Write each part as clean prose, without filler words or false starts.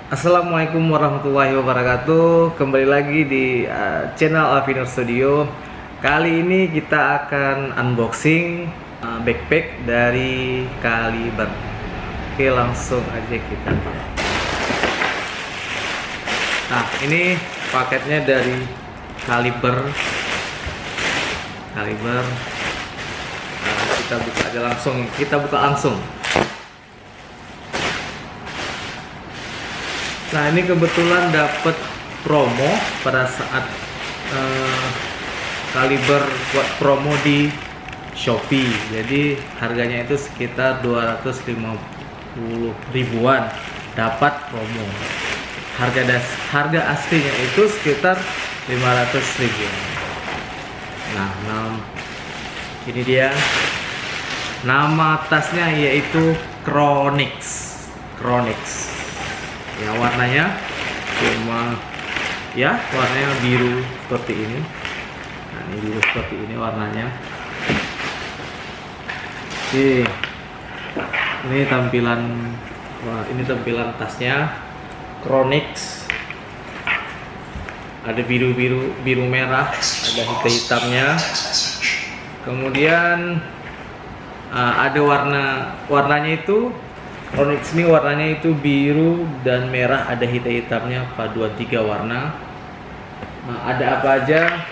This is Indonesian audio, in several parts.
Assalamualaikum warahmatullahi wabarakatuh. Kembali lagi di channel Alvinur Studio. Kali ini kita akan unboxing backpack dari Caliber. Oke, langsung aja kita lihat. Nah, ini paketnya dari Caliber. Kita buka aja langsung. Kita buka langsung. Nah, ini kebetulan dapat promo pada saat Caliber buat promo di Shopee. Jadi harganya itu sekitar 250 ribuan dapat promo. Harga aslinya itu sekitar 500 ribuan. Nah, ini dia. Nama tasnya yaitu Chronix. Ya, warnanya warnanya biru seperti ini. Nah, ini biru seperti ini warnanya. Oke, ini tampilan tasnya Chronix. Ada biru merah, ada hitamnya. Kemudian ada warnanya itu Chronix ini warnanya itu biru dan merah, ada hitamnya, paduan 3 warna. Nah, ada apa aja?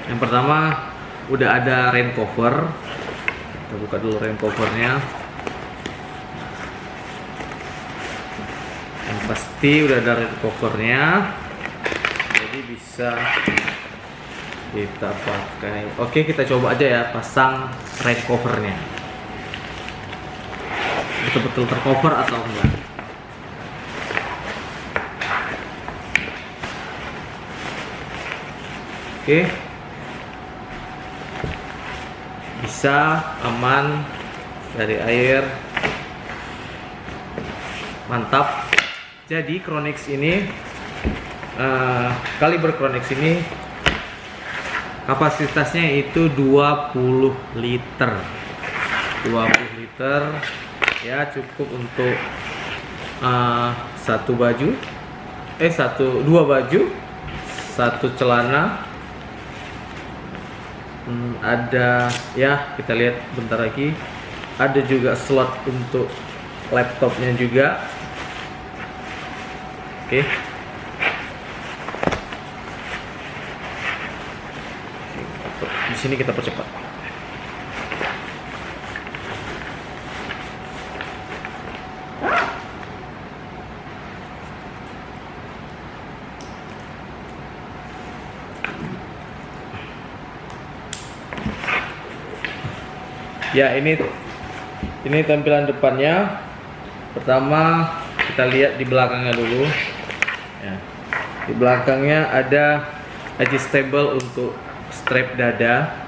Yang pertama udah ada rain cover. Kita buka dulu rain covernya. Yang pasti udah ada rain covernya, jadi bisa kita pakai. Oke, kita coba aja ya pasang rain covernya. Betul-betul tercover atau enggak. Oke, bisa aman dari air, mantap. Jadi Chronix ini Caliber Chronix ini kapasitasnya itu 20 liter ya, cukup untuk dua baju, satu celana. Ada ya, kita lihat bentar lagi, ada juga slot untuk laptopnya juga. Oke. Di sini kita percepat. Ya, ini tampilan depannya. Pertama kita lihat di belakangnya dulu. Ya, di belakangnya ada adjustable untuk strap dada.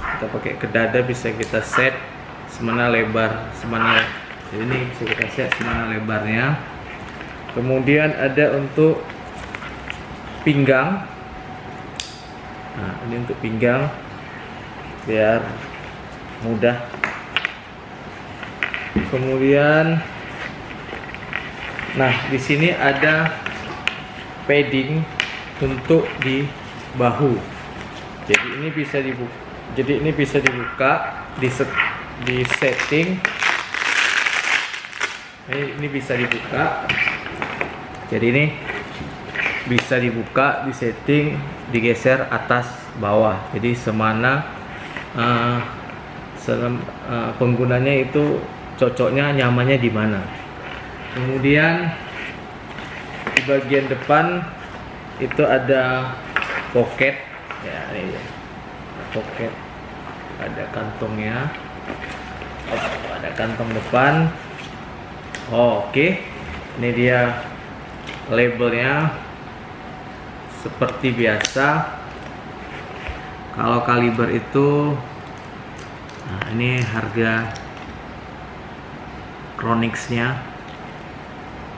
Kita pakai ke dada, bisa kita set semana lebar, jadi ini bisa kita set semana lebarnya. Kemudian ada untuk pinggang. Nah, ini untuk pinggang biar mudah. Kemudian di sini ada padding untuk di bahu. Jadi ini bisa dibuka, di setting. Ini bisa dibuka. Jadi ini bisa dibuka, di setting, digeser atas bawah. Jadi semana penggunanya itu cocoknya, nyamannya di mana. Kemudian di bagian depan itu ada pocket ya, ini pocket, ada kantongnya. Ada kantong depan. Oke, ini dia labelnya seperti biasa. Kalau Caliber itu, ini harga Chronix-nya.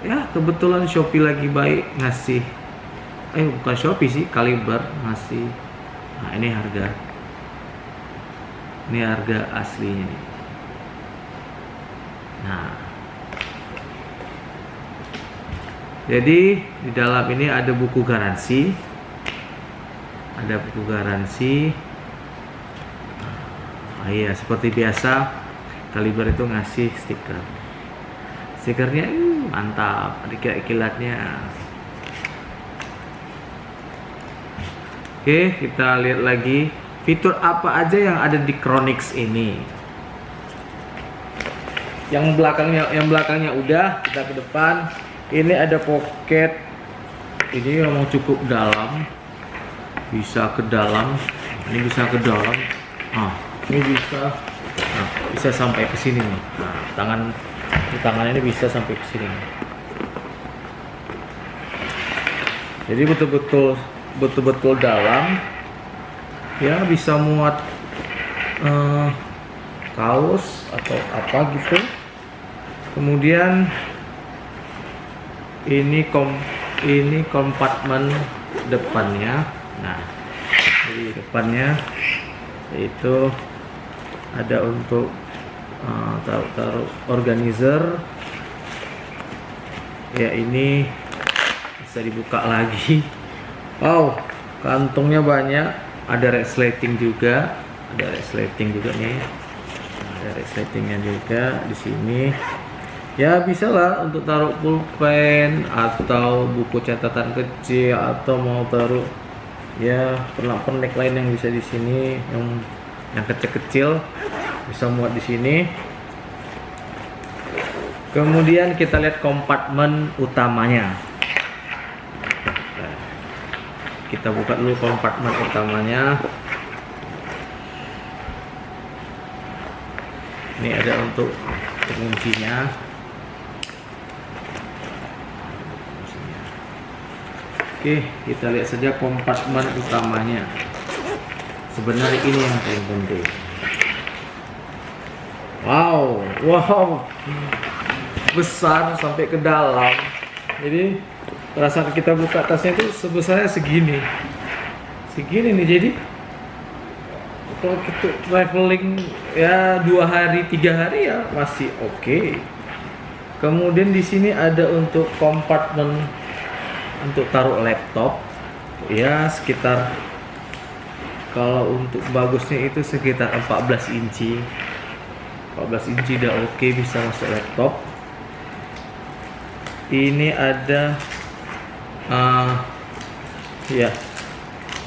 Ya, kebetulan Shopee lagi baik ngasih, bukan Shopee sih, Caliber ngasih. Nah, ini harga aslinya nih. Nah, Jadi di dalam ini ada buku garansi, iya, seperti biasa Kaliber itu ngasih stikernya mantap, ada kilat-kilatnya. Oke, kita lihat lagi fitur apa aja yang ada di Chronix ini. Yang belakangnya udah, kita ke depan. Ini ada pocket, ini memang cukup dalam, bisa ke dalam, ini bisa ke dalam, ini bisa sampai ke sini nih. Tangan ini bisa sampai ke sini. Jadi betul-betul dalam, ya, bisa muat kaos atau apa gitu. Kemudian ini kompartemen depannya. Nah, di depannya itu ada untuk taruh organizer. Ya, ini bisa dibuka lagi. Wow, kantongnya banyak. Ada resleting juga, nih. Ada resletingnya juga di sini. Ya, bisa lah untuk taruh pulpen atau buku catatan kecil, atau mau taruh ya pernak-pernik lain yang bisa di sini, yang kecil-kecil bisa muat di sini. Kemudian kita lihat kompartemen utamanya. Kita buka dulu kompartemen utamanya. Ini ada untuk penguncinya. Oke, kita lihat saja kompartemen utamanya. Sebenarnya ini yang paling penting. Wow, besar sampai ke dalam. Jadi perasaan kita buka tasnya itu sebesarnya segini nih. Jadi kalau kita traveling ya 2 hari 3 hari ya masih oke. Kemudian di sini ada untuk kompartemen untuk taruh laptop, ya sekitar, kalau untuk bagusnya itu sekitar 14 inci udah oke, bisa masuk laptop. Ini ada ya,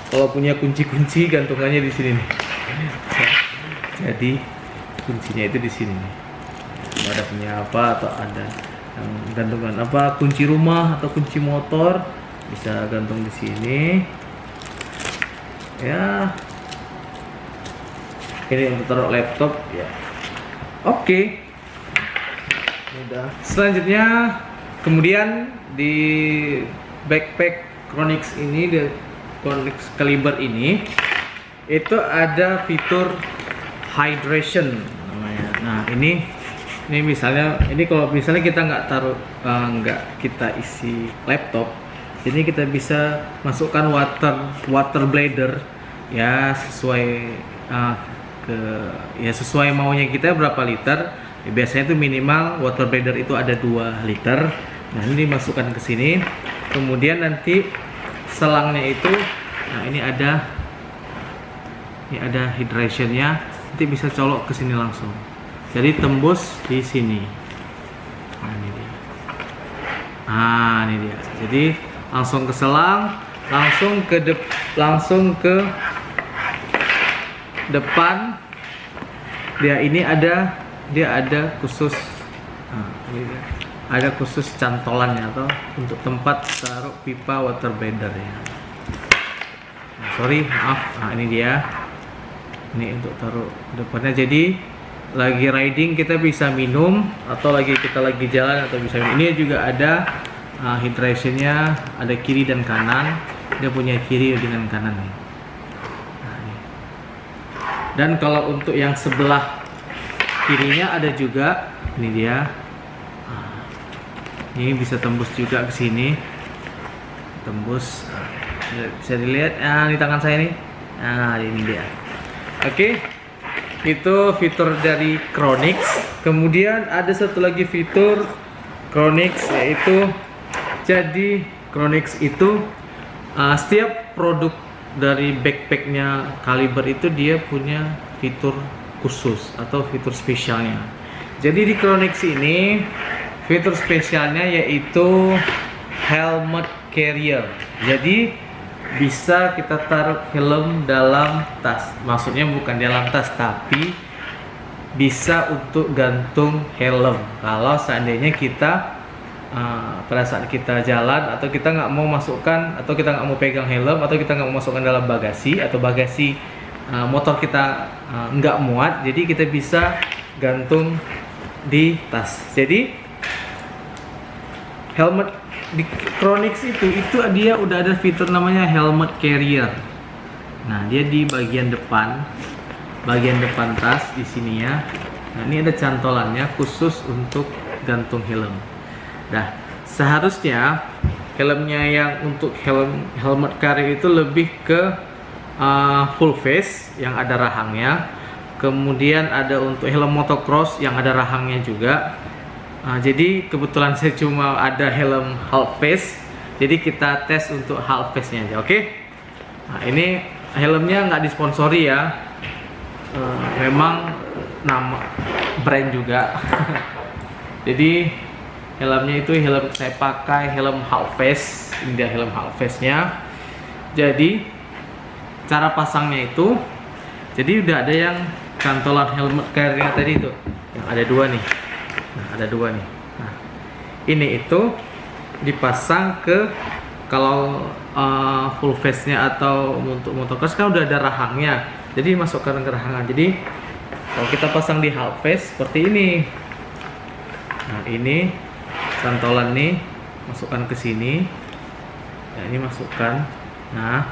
kalau punya kunci gantungannya di sini nih. Jadi kuncinya itu di sini nih. Ada punya apa, atau ada yang gantungan apa, kunci rumah atau kunci motor, bisa gantung di sini. Ya, ini untuk taruh laptop ya. Oke. Udah. Selanjutnya, kemudian di backpack Chronix ini, di Chronix Kaliber ini, itu ada fitur hydration namanya. Nah, ini misalnya, ini kalau misalnya kita nggak taruh, nggak kita isi laptop, ini kita bisa masukkan water bladder, ya sesuai sesuai maunya kita berapa liter. Ya, biasanya itu minimal water bladder itu ada 2 liter. Nah, ini dimasukkan ke sini. Kemudian nanti selangnya itu, nah ini ada hydrationnya. Nanti bisa colok ke sini langsung. Jadi tembus di sini. Nah, ini dia. Jadi langsung ke selang, langsung ke depan. Dia ada khusus. Ada khusus cantolannya atau untuk tempat taruh pipa water bladder ya. Maaf. Nah, ini dia. Ini untuk taruh depannya. Jadi lagi riding kita bisa minum, atau kita lagi jalan atau bisa minum. Ini juga ada hydrationnya, ada kiri dan kanan. Dia punya kiri dengan kanan nih. Nah, ini. Dan kalau untuk yang sebelah kirinya ada juga, ini dia. Ini bisa tembus juga ke sini. Tembus. Bisa dilihat di tangan saya nih. Nah, ini dia. Oke. Itu fitur dari Chronix. Kemudian ada satu lagi fitur Chronix, yaitu Jadi Chronix itu setiap produk dari backpacknya Caliber itu dia punya fitur khusus atau fitur spesialnya. Jadi di Chronix ini fitur spesialnya yaitu helmet carrier. Jadi bisa kita taruh helm dalam tas. Maksudnya bukan dalam tas, tapi bisa untuk gantung helm. Kalau seandainya kita pada saat kita jalan atau kita nggak mau masukkan atau kita nggak mau pegang helm atau kita nggak mau masukkan dalam bagasi atau bagasi motor kita nggak muat, jadi kita bisa gantung di tas. Jadi helmet di Chronix itu dia udah ada fitur namanya helmet carrier. Nah, dia di bagian depan tas di sini ya. Nah, ini ada cantolannya khusus untuk gantung helm. Nah, seharusnya helmnya yang untuk helmet carrier itu lebih ke full face yang ada rahangnya. Kemudian ada untuk helm motocross yang ada rahangnya juga. Jadi kebetulan saya cuma ada helm half face, jadi kita tes untuk half face nya aja, oke? Nah, ini helmnya nggak disponsori ya, memang nama brand juga. Jadi helmnya itu helm saya pakai helm half face, ini dia helm half face nya. Jadi cara pasangnya itu, jadi udah ada yang cantolan helmet carrier tadi itu, yang ada dua nih. Nah, ada dua nih. Nah, ini itu dipasang ke kalau full face-nya atau untuk motocross kan udah ada rahangnya. Jadi masukkan ke rahangan. Jadi kalau kita pasang di half face seperti ini. Nah, ini cantolan nih, masukkan ke sini. Nah, ini masukkan. Nah,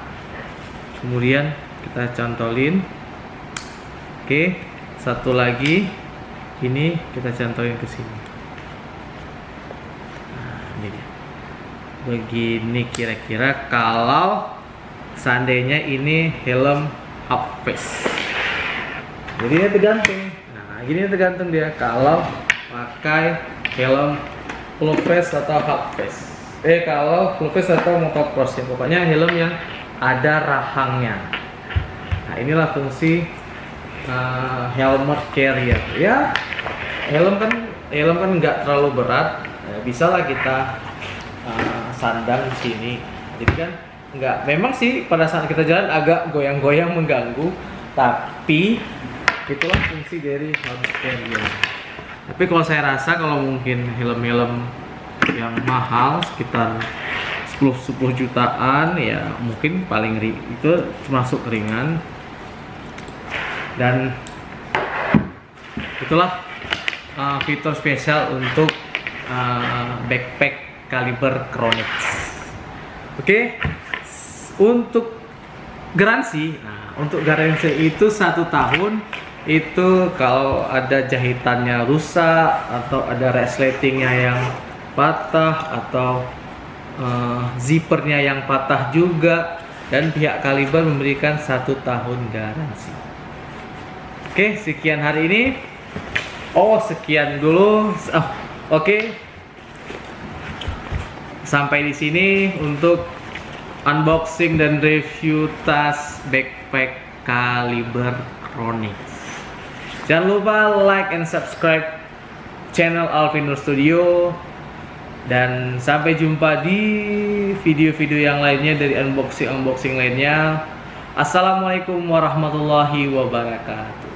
kemudian kita cantolin. Oke, satu lagi. Ini kita cantolin ke sini. Nah, ini dia. Begini kira-kira kalau seandainya ini helm half face. Jadi ini tergantung. Nah, gini tergantung dia kalau pakai helm full face atau half face. Kalau full face atau motocross ya, pokoknya helm yang ada rahangnya. Nah, inilah fungsi helmet carrier ya. Helm kan nggak terlalu berat, bisa lah kita sandang di sini. Jadi kan nggak, memang sih pada saat kita jalan agak goyang-goyang mengganggu, tapi itulah fungsi dari helmet carrier. Tapi kalau saya rasa kalau mungkin helm-helm yang mahal sekitar 10 jutaan ya mungkin paling itu termasuk ringan. Dan itulah fitur spesial untuk backpack Caliber Chronix. Oke, untuk garansi, untuk garansi itu 1 tahun. Itu kalau ada jahitannya rusak atau ada resletingnya yang patah atau zippernya yang patah juga, dan pihak Caliber memberikan 1 tahun garansi. Oke, sekian hari ini. Sekian dulu. Oke. Sampai di sini untuk unboxing dan review tas backpack Caliber Chronix. Jangan lupa like and subscribe channel Alvin Nur Studio. Dan sampai jumpa di video-video yang lainnya dari unboxing lainnya. Assalamualaikum warahmatullahi wabarakatuh.